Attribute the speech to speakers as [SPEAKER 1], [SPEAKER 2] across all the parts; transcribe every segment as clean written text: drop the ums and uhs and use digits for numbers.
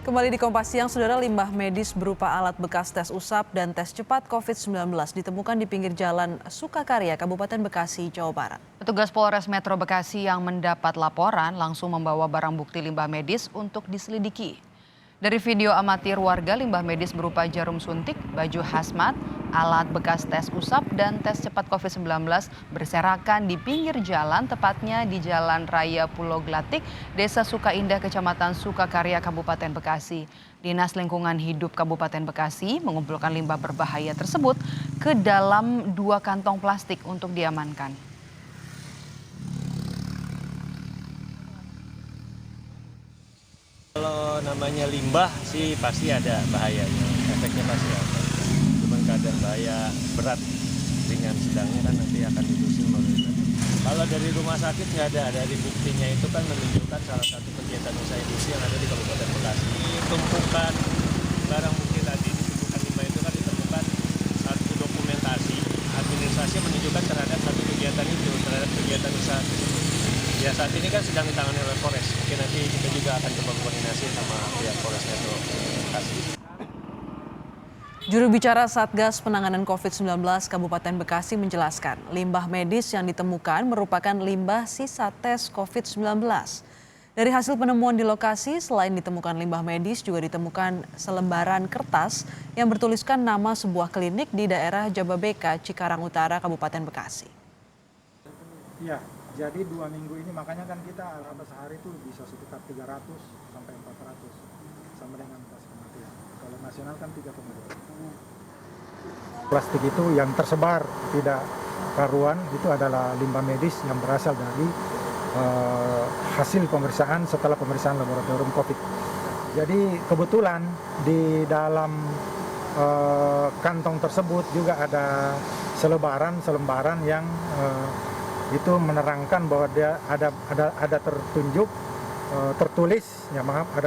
[SPEAKER 1] Kembali di Kompas Siang, saudara, limbah medis berupa alat bekas tes usap dan tes cepat COVID-19 ditemukan di pinggir jalan Sukakarya, Kabupaten Bekasi, Jawa Barat.
[SPEAKER 2] Petugas Polres Metro Bekasi yang mendapat laporan langsung membawa barang bukti limbah medis untuk diselidiki. Dari video amatir warga, limbah medis berupa jarum suntik, baju hazmat, alat bekas tes usap dan tes cepat COVID-19 berserakan di pinggir jalan, tepatnya di Jalan Raya Pulau Glatik, Desa Sukaindah, Kecamatan Sukakarya, Kabupaten Bekasi. Dinas Lingkungan Hidup Kabupaten Bekasi mengumpulkan limbah berbahaya tersebut ke dalam 2 kantong plastik untuk diamankan.
[SPEAKER 3] Kalau namanya limbah sih pasti ada bahayanya, efeknya pasti ada. Cuman kadar bahaya berat, ringan, sedangnya kan nanti akan diusin melalui. Kalau dari rumah sakit nggak ada, dari buktinya itu kan menunjukkan salah satu kegiatan usaha industri yang ada di Kabupaten Bekasi. Tumpukan barang bukti tadi di tumpukan limbah itu kan ditemukan satu dokumentasi administrasi menunjukkan terhadap satu kegiatan itu, terhadap kegiatan usaha tersebut. Ya saat ini kan sedang ditangani oleh Polres. Mungkin nanti kita juga akan coba koordinasi sama pihak Polres Metro Bekasi.
[SPEAKER 1] Juru bicara Satgas Penanganan COVID-19 Kabupaten Bekasi menjelaskan, limbah medis yang ditemukan merupakan limbah sisa tes COVID-19. Dari hasil penemuan di lokasi, selain ditemukan limbah medis, juga ditemukan selembaran kertas yang bertuliskan nama sebuah klinik di daerah Jababeka, Cikarang Utara, Kabupaten Bekasi.
[SPEAKER 4] Ya, jadi 2 minggu ini makanya kan kita rata sehari itu bisa sekitar 300 sampai 400 sama dengan angka kematian. Kalau nasional kan 3,2. Plastik itu yang tersebar tidak karuan itu adalah limbah medis yang berasal dari hasil pemeriksaan setelah pemeriksaan laboratorium COVID. Jadi kebetulan di dalam kantong tersebut juga ada selembaran yang itu menerangkan bahwa dia ada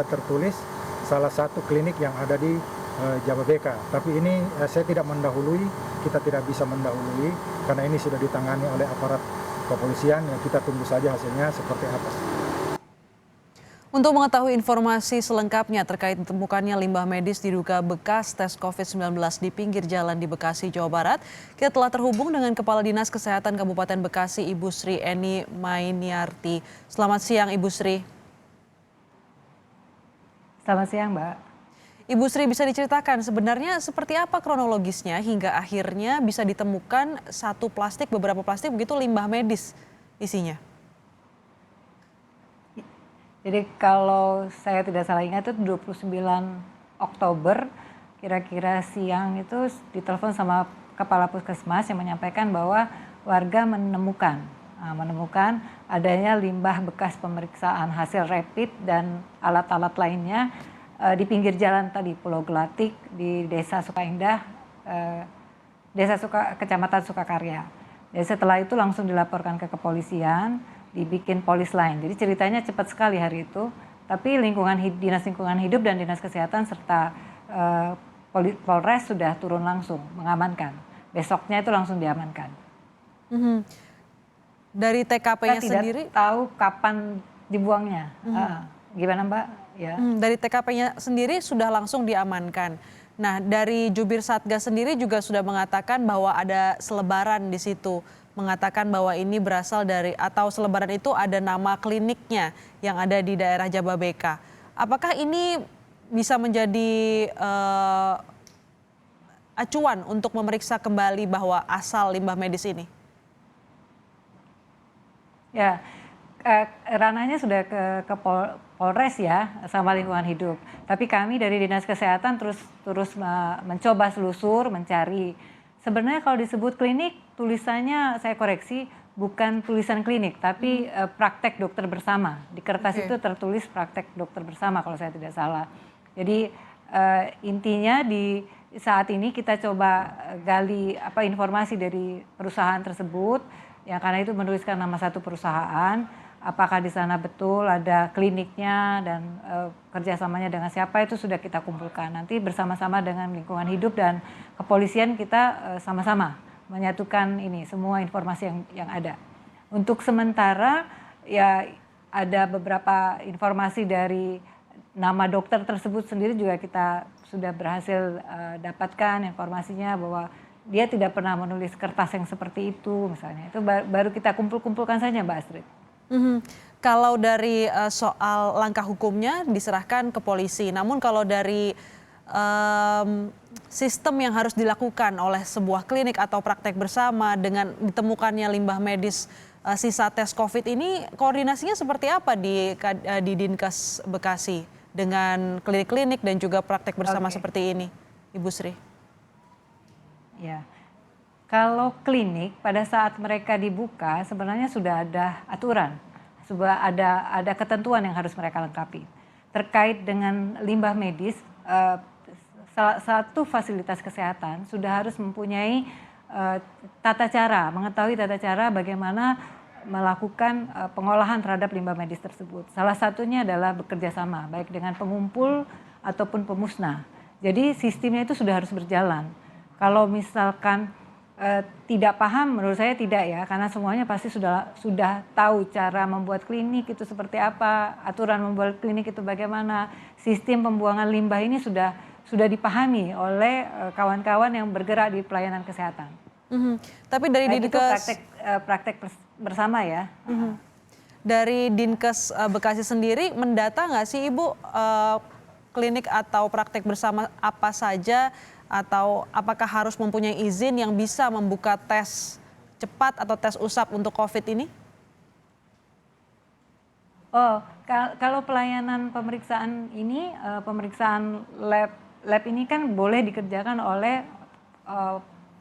[SPEAKER 4] tertulis salah satu klinik yang ada di Jababeka. Tapi ini saya tidak mendahului, kita tidak bisa mendahului karena ini sudah ditangani oleh aparat kepolisian. Ya, kita tunggu saja hasilnya seperti apa.
[SPEAKER 1] Untuk mengetahui informasi selengkapnya terkait ditemukannya limbah medis diduga bekas tes COVID-19 di pinggir jalan di Bekasi, Jawa Barat, kita telah terhubung dengan Kepala Dinas Kesehatan Kabupaten Bekasi, Ibu Sri Eni Mainiarti. Selamat siang, Ibu Sri.
[SPEAKER 5] Selamat siang, Mbak.
[SPEAKER 1] Ibu Sri, bisa diceritakan sebenarnya seperti apa kronologisnya hingga akhirnya bisa ditemukan beberapa plastik begitu limbah medis isinya?
[SPEAKER 5] Jadi kalau saya tidak salah ingat itu 29 Oktober kira-kira siang itu ditelepon sama Kepala Puskesmas yang menyampaikan bahwa warga menemukan adanya limbah bekas pemeriksaan hasil rapid dan alat-alat lainnya di pinggir jalan tadi Pulau Glatik di Desa Sukaindah, Kecamatan Sukakarya. Jadi setelah itu langsung dilaporkan ke kepolisian, dibikin polis lain. Jadi ceritanya cepat sekali hari itu, tapi Dinas Lingkungan Hidup dan Dinas Kesehatan serta Polres sudah turun langsung mengamankan. Besoknya itu langsung diamankan.
[SPEAKER 1] Dari TKP-nya sendiri?
[SPEAKER 5] Tidak tahu kapan dibuangnya. Gimana Mbak? Ya.
[SPEAKER 1] Dari TKP-nya sendiri sudah langsung diamankan. Nah, dari jubir Satgas sendiri juga sudah mengatakan bahwa ada selebaran di situ. Mengatakan bahwa ini berasal dari atau selebaran itu ada nama kliniknya yang ada di daerah Jababeka. Apakah ini bisa menjadi acuan untuk memeriksa kembali bahwa asal limbah medis ini?
[SPEAKER 5] Ya, ranahnya sudah ke Polres ya, sama Lingkungan Hidup. Tapi kami dari Dinas Kesehatan terus mencoba selusur, mencari. Sebenarnya kalau disebut klinik, tulisannya saya koreksi, bukan tulisan klinik, tapi praktek dokter bersama. Di kertas itu tertulis praktek dokter bersama kalau saya tidak salah. Jadi intinya di saat ini kita coba gali informasi dari perusahaan tersebut, ya karena itu menuliskan nama satu perusahaan. Apakah di sana betul ada kliniknya dan kerjasamanya dengan siapa itu sudah kita kumpulkan. Nanti bersama-sama dengan Lingkungan Hidup dan kepolisian kita sama-sama menyatukan ini semua informasi yang ada. Untuk sementara ya ada beberapa informasi dari nama dokter tersebut sendiri juga kita sudah berhasil dapatkan informasinya bahwa dia tidak pernah menulis kertas yang seperti itu misalnya. Itu baru kita kumpulkan saja Mbak Astrid.
[SPEAKER 1] Kalau dari soal langkah hukumnya diserahkan ke polisi, namun kalau dari sistem yang harus dilakukan oleh sebuah klinik atau praktek bersama dengan ditemukannya limbah medis sisa tes COVID ini, koordinasinya seperti apa di Dinkes Bekasi dengan klinik-klinik dan juga praktek bersama seperti ini, Ibu Sri?
[SPEAKER 5] Ya, kalau klinik pada saat mereka dibuka sebenarnya sudah ada aturan, sudah ada ketentuan yang harus mereka lengkapi terkait dengan limbah medis. Salah satu fasilitas kesehatan sudah harus mempunyai mengetahui tata cara bagaimana melakukan pengolahan terhadap limbah medis tersebut. Salah satunya adalah bekerja sama baik dengan pengumpul ataupun pemusnah. Jadi sistemnya itu sudah harus berjalan. Kalau misalkan tidak paham, menurut saya tidak ya, karena semuanya pasti sudah tahu cara membuat klinik itu seperti apa, aturan membuat klinik itu bagaimana, sistem pembuangan limbah ini sudah dipahami oleh kawan-kawan yang bergerak di pelayanan kesehatan.
[SPEAKER 1] Tapi dari Dinkes
[SPEAKER 5] praktek bersama ya.
[SPEAKER 1] Dari Dinkes Bekasi sendiri mendata nggak sih Ibu klinik atau praktek bersama apa saja atau apakah harus mempunyai izin yang bisa membuka tes cepat atau tes usap untuk COVID ini?
[SPEAKER 5] Oh, kalau pelayanan pemeriksaan ini, pemeriksaan lab ini kan boleh dikerjakan oleh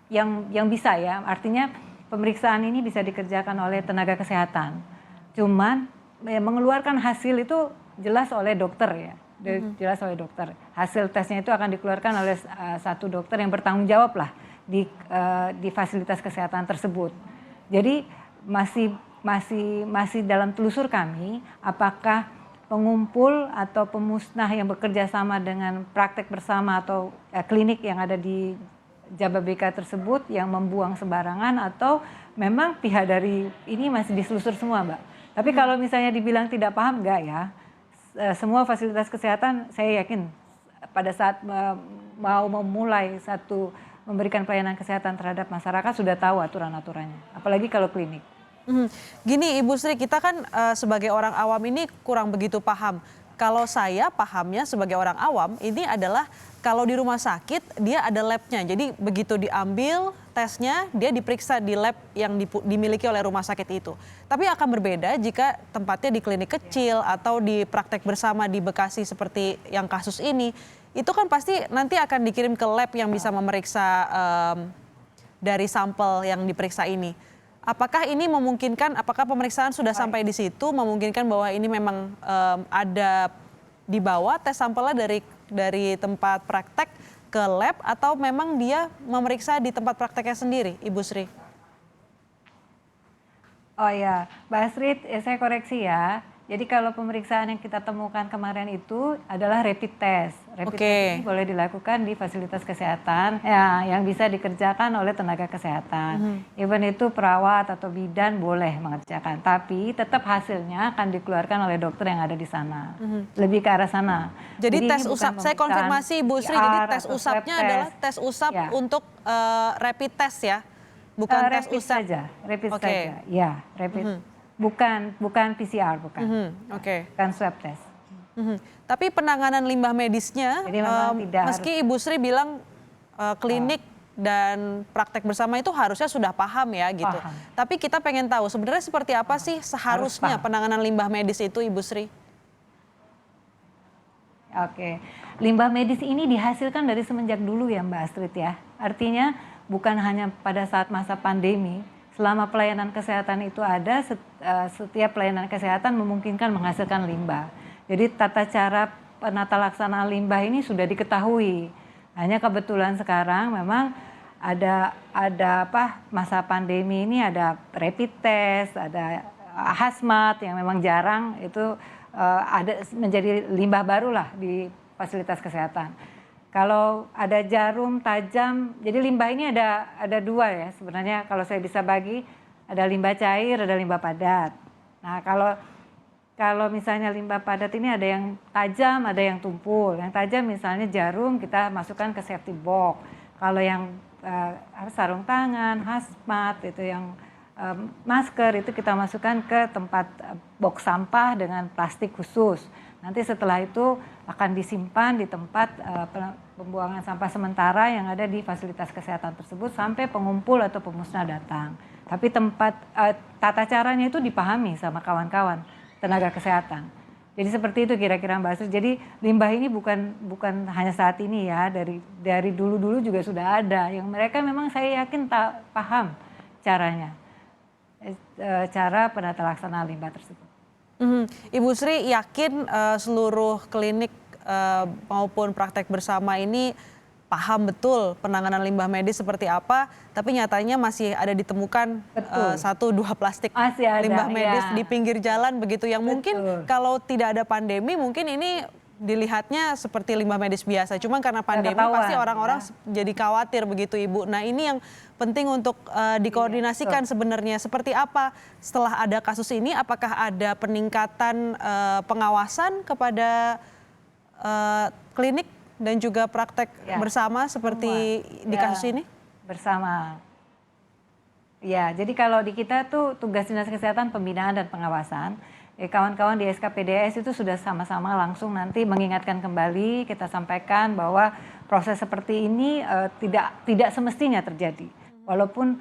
[SPEAKER 5] yang bisa ya, artinya pemeriksaan ini bisa dikerjakan oleh tenaga kesehatan. Cuman mengeluarkan hasil itu jelas oleh dokter ya, jelas oleh dokter. Hasil tesnya itu akan dikeluarkan oleh satu dokter yang bertanggung jawab lah di fasilitas kesehatan tersebut. Jadi masih dalam telusur kami apakah pengumpul atau pemusnah yang bekerja sama dengan praktek bersama atau klinik yang ada di Jababeka tersebut yang membuang sembarangan atau memang pihak dari ini masih ditelusur semua Mbak. Tapi kalau misalnya dibilang tidak paham enggak ya, semua fasilitas kesehatan saya yakin pada saat mau memulai memberikan pelayanan kesehatan terhadap masyarakat sudah tahu aturan-aturannya, apalagi kalau klinik.
[SPEAKER 1] Gini Ibu Sri, kita kan sebagai orang awam ini kurang begitu paham. Kalau saya pahamnya sebagai orang awam ini adalah kalau di rumah sakit dia ada labnya. Jadi begitu diambil tesnya dia diperiksa di lab yang dimiliki oleh rumah sakit itu. Tapi akan berbeda jika tempatnya di klinik kecil atau di praktek bersama di Bekasi seperti yang kasus ini. Itu kan pasti nanti akan dikirim ke lab yang bisa memeriksa dari sampel yang diperiksa ini. Apakah ini memungkinkan, apakah pemeriksaan sudah sampai di situ, memungkinkan bahwa ini memang ada dibawa tes sampelnya dari tempat praktek ke lab atau memang dia memeriksa di tempat prakteknya sendiri, Ibu Sri?
[SPEAKER 5] Oh ya, Mbak Astrid, saya koreksi ya. Jadi kalau pemeriksaan yang kita temukan kemarin itu adalah rapid test. Rapid test ini boleh dilakukan di fasilitas kesehatan ya, yang bisa dikerjakan oleh tenaga kesehatan. Even itu perawat atau bidan boleh mengerjakan. Tapi tetap hasilnya akan dikeluarkan oleh dokter yang ada di sana. Lebih ke arah sana.
[SPEAKER 1] Jadi tes usap, saya konfirmasi Ibu Sri, jadi tes usapnya adalah tes usap untuk rapid test ya? Bukan tes usap
[SPEAKER 5] saja, rapid saja. Ya, rapid. Bukan PCR, bukan. Bukan swab test.
[SPEAKER 1] Tapi penanganan limbah medisnya, meski Ibu Sri bilang klinik dan praktek bersama itu harusnya sudah paham ya gitu. Tapi kita pengen tahu sebenarnya seperti apa sih seharusnya penanganan limbah medis itu, Ibu Sri?
[SPEAKER 5] Oke, limbah medis ini dihasilkan dari semenjak dulu ya Mbak Astrid ya. Artinya bukan hanya pada saat masa pandemi. Selama pelayanan kesehatan itu ada, setiap pelayanan kesehatan memungkinkan menghasilkan limbah. Jadi tata cara penata laksanaan limbah ini sudah diketahui. Hanya kebetulan sekarang memang ada masa pandemi ini ada rapid test, ada hazmat yang memang jarang itu ada menjadi limbah baru lah di fasilitas kesehatan. Kalau ada jarum tajam, jadi limbah ini ada dua ya sebenarnya kalau saya bisa bagi, ada limbah cair, ada limbah padat. Nah kalau kalau misalnya limbah padat ini ada yang tajam, ada yang tumpul. Yang tajam misalnya jarum kita masukkan ke safety box. Kalau yang sarung tangan, hazmat itu yang masker itu kita masukkan ke tempat box sampah dengan plastik khusus. Nanti setelah itu akan disimpan di tempat pembuangan sampah sementara yang ada di fasilitas kesehatan tersebut sampai pengumpul atau pemusnah datang. Tapi tempat tata caranya itu dipahami sama kawan-kawan tenaga kesehatan. Jadi seperti itu kira-kira Mbak Astrid. Jadi limbah ini bukan hanya saat ini ya, dari dulu-dulu juga sudah ada. Yang mereka memang saya yakin tak paham caranya, cara penata laksana limbah tersebut.
[SPEAKER 1] Ibu Sri yakin seluruh klinik maupun praktek bersama ini paham betul penanganan limbah medis seperti apa, tapi nyatanya masih ada ditemukan 1-2 plastik limbah medis di pinggir jalan begitu, yang mungkin kalau tidak ada pandemi mungkin ini dilihatnya seperti limbah medis biasa. Cuma karena pandemi pasti orang-orang jadi khawatir begitu Ibu. Nah ini yang penting untuk dikoordinasikan sebenarnya. Seperti apa setelah ada kasus ini, apakah ada peningkatan pengawasan kepada klinik dan juga praktek bersama seperti di kasus ini?
[SPEAKER 5] Bersama. Ya, jadi kalau di kita tuh tugas Dinas Kesehatan pembinaan dan pengawasan. Kawan-kawan di SKPDS itu sudah sama-sama langsung nanti mengingatkan kembali, kita sampaikan bahwa proses seperti ini tidak semestinya terjadi. Walaupun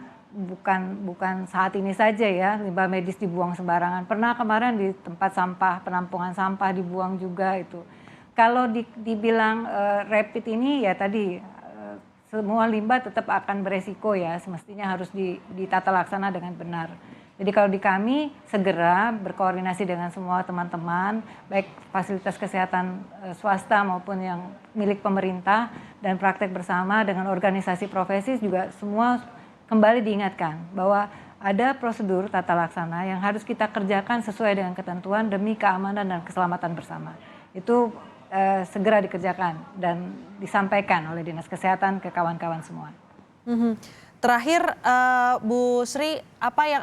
[SPEAKER 5] bukan saat ini saja ya, limbah medis dibuang sembarangan. Pernah kemarin di tempat sampah, penampungan sampah dibuang juga itu. Kalau dibilang rapid ini ya tadi semua limbah tetap akan beresiko ya, semestinya harus ditata laksana dengan benar. Jadi kalau di kami segera berkoordinasi dengan semua teman-teman, baik fasilitas kesehatan swasta maupun yang milik pemerintah dan praktek bersama dengan organisasi profesi juga semua kembali diingatkan bahwa ada prosedur tata laksana yang harus kita kerjakan sesuai dengan ketentuan demi keamanan dan keselamatan bersama. Itu segera dikerjakan dan disampaikan oleh Dinas Kesehatan ke kawan-kawan semua.
[SPEAKER 1] Terakhir Bu Sri, apa yang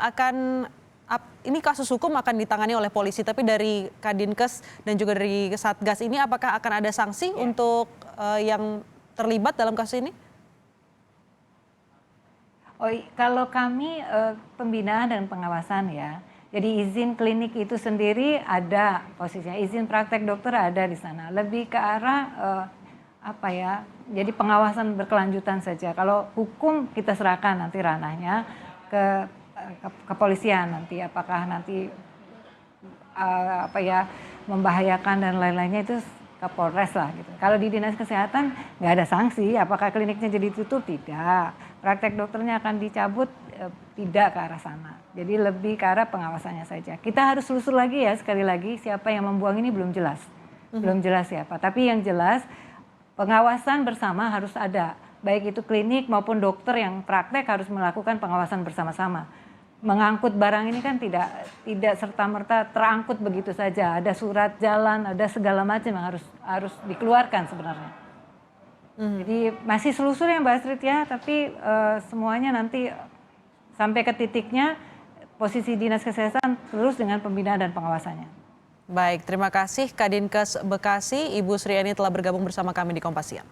[SPEAKER 1] ini kasus hukum akan ditangani oleh polisi, tapi dari Kadinkes dan juga dari Satgas ini apakah akan ada sanksi untuk yang terlibat dalam kasus ini?
[SPEAKER 5] Kalau kami pembinaan dan pengawasan ya, jadi izin klinik itu sendiri ada posisinya, izin praktek dokter ada di sana. Lebih ke arah jadi pengawasan berkelanjutan saja. Kalau hukum kita serahkan nanti ranahnya ke kepolisian nanti, apakah nanti membahayakan dan lain-lainnya itu ke Polres lah gitu. Kalau di Dinas Kesehatan nggak ada sanksi, apakah kliniknya jadi tutup? Tidak. Praktek dokternya akan dicabut? Tidak ke arah sana. Jadi lebih ke arah pengawasannya saja. Kita harus telusur lagi ya, sekali lagi siapa yang membuang ini belum jelas. Belum jelas siapa, tapi yang jelas pengawasan bersama harus ada. Baik itu klinik maupun dokter yang praktek harus melakukan pengawasan bersama-sama. Mengangkut barang ini kan tidak serta-merta terangkut begitu saja. Ada surat jalan, ada segala macam yang harus dikeluarkan sebenarnya. Jadi masih selusur ya Mbak Astrid ya, tapi semuanya nanti sampai ke titiknya posisi Dinas Kesehatan terus dengan pembinaan dan pengawasannya.
[SPEAKER 1] Baik, terima kasih Kadinkes Bekasi, Ibu Sriani telah bergabung bersama kami di Kompas Siang.